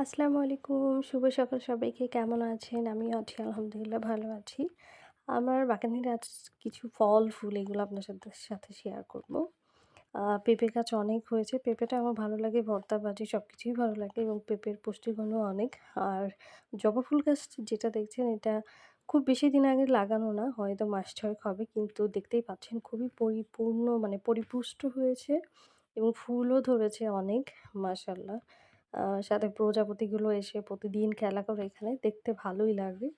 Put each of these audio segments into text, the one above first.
আসসালামু আলাইকুম। শুভ সকাল সবাইকে। কেমন আছেন? আমিও আছি আলহামদুলিল্লাহ ভালো আছি। আমার বাগানের আজ কিছু ফল-ফুল এগুলো আপনার সাথে শেয়ার করব। পেঁপে গাছ অনেক হয়েছে। পেঁপেটা আমার ভালো লাগে, ভর্তা ভাজি সবকিছুই ভালো লাগে এবং পেঁপের পুষ্টিগুণও অনেক। আর জবা ফুল গাছ যেটা দেখছেন এটা খুব বেশি দিন আগে লাগানো না, হয়তো মাস ৬ হবে। কিন্তু দেখতেই পাচ্ছেন খুবই পরিপূর্ণ মানে পরিপুষ্ট হয়েছে এবং ফুলও ধরেছে অনেক মাশাআল্লাহ। সাথে প্রজাপতিগুলো এসে প্রতিদিন খেলা করে এখানে, দেখতে ভালোই লাগে।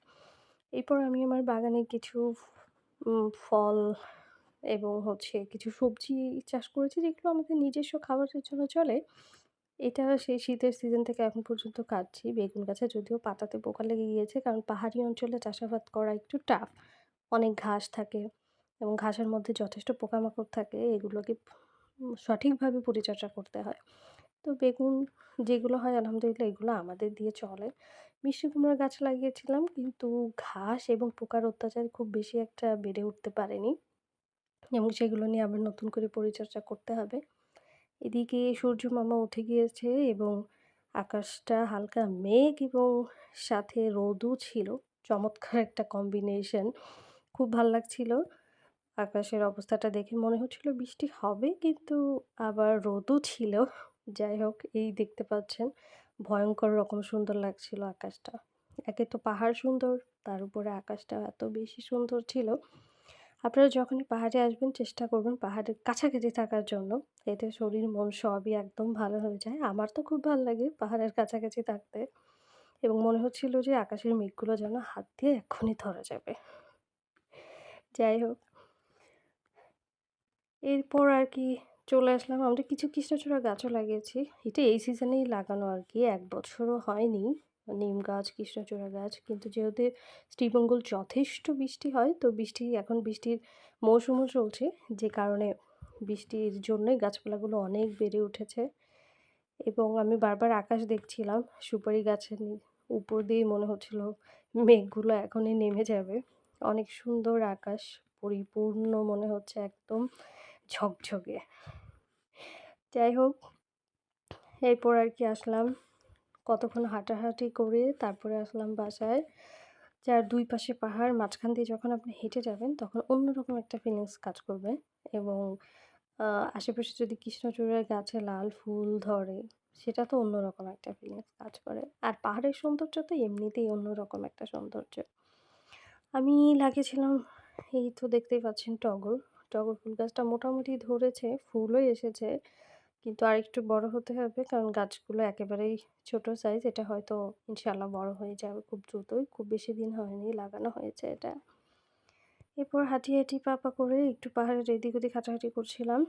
এরপর আমি আমার বাগানে কিছু ফল এবং কিছু সবজি চাষ করেছি যেগুলো আমাদের নিজস্ব খাবারের জন্য চলে। এটা সেই শীতের সিজন থেকে এখন পর্যন্ত কাটছি। বেগুন গাছে যদিও পাতাতে পোকা লেগে গিয়েছে কারণ পাহাড়ি অঞ্চলে চাষাবাদ করা একটু টাফ। অনেক ঘাস থাকে এবং ঘাসের মধ্যে যথেষ্ট পোকামাকড় থাকে। এগুলোকে সঠিকভাবে পরিচর্যা করতে হয়। তো বেগুন যেগুলো হয় আলহামদুলিল্লাহ এগুলো আমাদের দিয়ে চলে। মিষ্টি কুমড়া গাছ লাগিয়েছিলাম কিন্তু ঘাস এবং পোকার অত্যাচার খুব বেশি একটা বেড়ে উঠতে পারেনি এবং সেগুলো নিয়ে আবার নতুন করে পরিচর্যা করতে হবে। এদিকে সূর্য মামা উঠে গিয়েছে এবং আকাশটা হালকা মেঘ এবং সাথে রোদও ছিল। চমৎকার একটা কম্বিনেশন। খুব ভাল লাগছিল। আকাশের অবস্থাটা দেখে মনে হচ্ছিল বৃষ্টি হবে কিন্তু আবার রোদও ছিল। যাই হোক এই দেখতে পাচ্ছেন ভয়ংকর রকম সুন্দর লাগছিল আকাশটা। একে তো পাহাড় সুন্দর, তার উপরে আকাশটা এত বেশি সুন্দর ছিল। আপনারা যখনই পাহাড়ে আসবেন চেষ্টা করবেন পাহাড়ের কাছাকাছি থাকার জন্য। এতে শরীর মন সবই একদম ভালো হয়ে যায়। আমার তো খুব ভাল লাগে পাহাড়ের কাছাকাছি থাকতে এবং মনে হচ্ছিল যে আকাশের মেঘগুলো যেন হাত দিয়ে এক্ষুনি ধরা যাবে। যাই হোক এরপর আর কি চলে আসলাম। আমরা কিছু কৃষ্ণচূড়া গাছও লাগিয়েছি। এটা এই সিজনেই লাগানো আর কি। ১ বছরও হয়নি। নিম গাছ, কৃষ্ণচূড়া গাছ। কিন্তু যেহেতু শ্রীমঙ্গল যথেষ্ট বৃষ্টি হয়, তো এখন বৃষ্টির মৌসুমও চলছে। যে কারণে বৃষ্টির জন্যই গাছপালাগুলো অনেক বেড়ে উঠেছে এবং আমি বারবার আকাশ দেখছিলাম। সুপারি গাছের উপর দিয়েই মনে হচ্ছিল মেঘগুলো এখনই নেমে যাবে। অনেক সুন্দর আকাশ, পরিপূর্ণ মনে হচ্ছে একদম ঝকঝকে। যাই হোক, এরপর আর কি আসলাম। কতক্ষণ হাঁটাহাঁটি করে তারপরে আসলাম বাসায়। যার ২ পাশে পাহাড়, মাঝখান দিয়ে যখন আপনি হেঁটে যাবেন তখন অন্যরকম একটা ফিলিংস কাজ করবে এবং আ আশেপাশে যদি কৃষ্ণচূড়ার গাছে লাল ফুল ধরে, সেটা তো অন্যরকম একটা ফিলিংস কাজ করে। আর পাহাড়ের সৌন্দর্য তো এমনিতেই অন্যরকম একটা সৌন্দর্য। আমি লাগিয়েছিলাম এই তো দেখতেই পাচ্ছেন টগর। টগর ফুল গাছটা মোটামুটি ধরেছে, ফুলও এসেছে। কিন্তু আরেকটু বড় হতে হবে কারণ গাছগুলো একেবারেই ছোট সাইজ। এটা হয়তো ইনশাআল্লাহ বড় হয়ে যাবে খুব দ্রুতই। খুব বেশি দিন হয়নি লাগানো হয়েছে এটা। এরপর হাঁটি পা করে একটু পাহাড়ের এদিক ওদিক হাঁটাহাঁটি করছিলাম।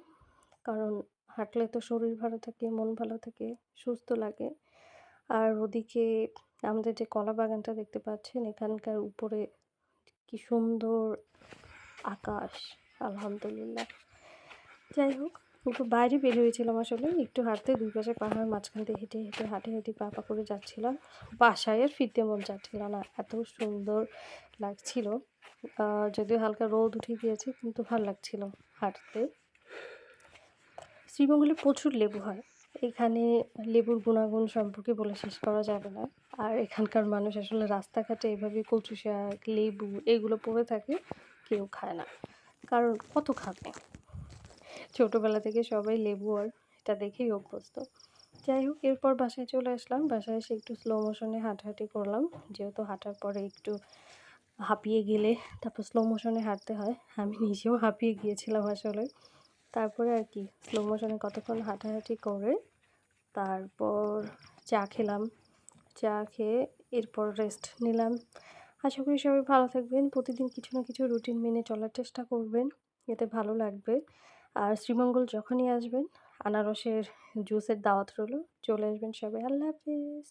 কারণ হাঁটলে তো শরীর ভালো থাকে, মন ভালো থাকে, সুস্থ লাগে। আর ওদিকে আমাদের যে কলা বাগানটা দেখতে পাচ্ছেন এখানকার উপরে কি সুন্দর আকাশ! আলহামদুলিল্লাহ। যাই হোক, একটু বাইরে বের হয়েছিলাম আসলে। একটু হাঁটতে ২ পাশে পাহাড় মাঝখান দিয়ে হাঁটি পা করে যাচ্ছিলাম। বাসায় আর ফিরতে মন চাচ্ছিল না। এত সুন্দর লাগছিল। আ যদিও হালকা রোদ উঠে গিয়েছে কিন্তু ভাল লাগছিল হাঁটতে। শ্রীমঙ্গলে প্রচুর লেবু হয়। এখানে লেবুর গুণাগুণ সম্পর্কে বলে শেষ করা যাবে না। আর এখানকার মানুষ আসলে রাস্তাঘাটে এভাবে কচু শাক, লেবু এগুলো পড়ে থাকে, কেউ খায় না। কারণ কত খাবে? ছোটবেলা থেকে সবাই লেবু আর এটা দেখেই অভ্যস্ত। যাই হোক এরপর বাসায় চলে আসলাম। বাসায় এসে একটু স্লো মোশনে হাঁটাহাঁটি করলাম। যেহেতু হাঁটার পরে একটু হাঁপিয়ে গেলে তারপর স্লো মোশনে হাঁটতে হয়। আমি নিজেও হাঁপিয়ে গিয়েছিলাম আসলে। তারপরে আর কি স্লো মোশনে কতক্ষণ হাঁটাহাঁটি করে তারপর চা খেলাম। চা খেয়ে এরপর রেস্ট নিলাম। আশা করি সবাই ভালো থাকবেন। প্রতিদিন কিছু না কিছু রুটিন মেনে চলার চেষ্টা করবেন। এতে ভালো লাগবে। আর শ্রীমঙ্গল যখনই আসবেন আনারসের জুসের দাওয়াত রইলো। চলে আসবেন সবাই। আল্লাহ হাফেজ।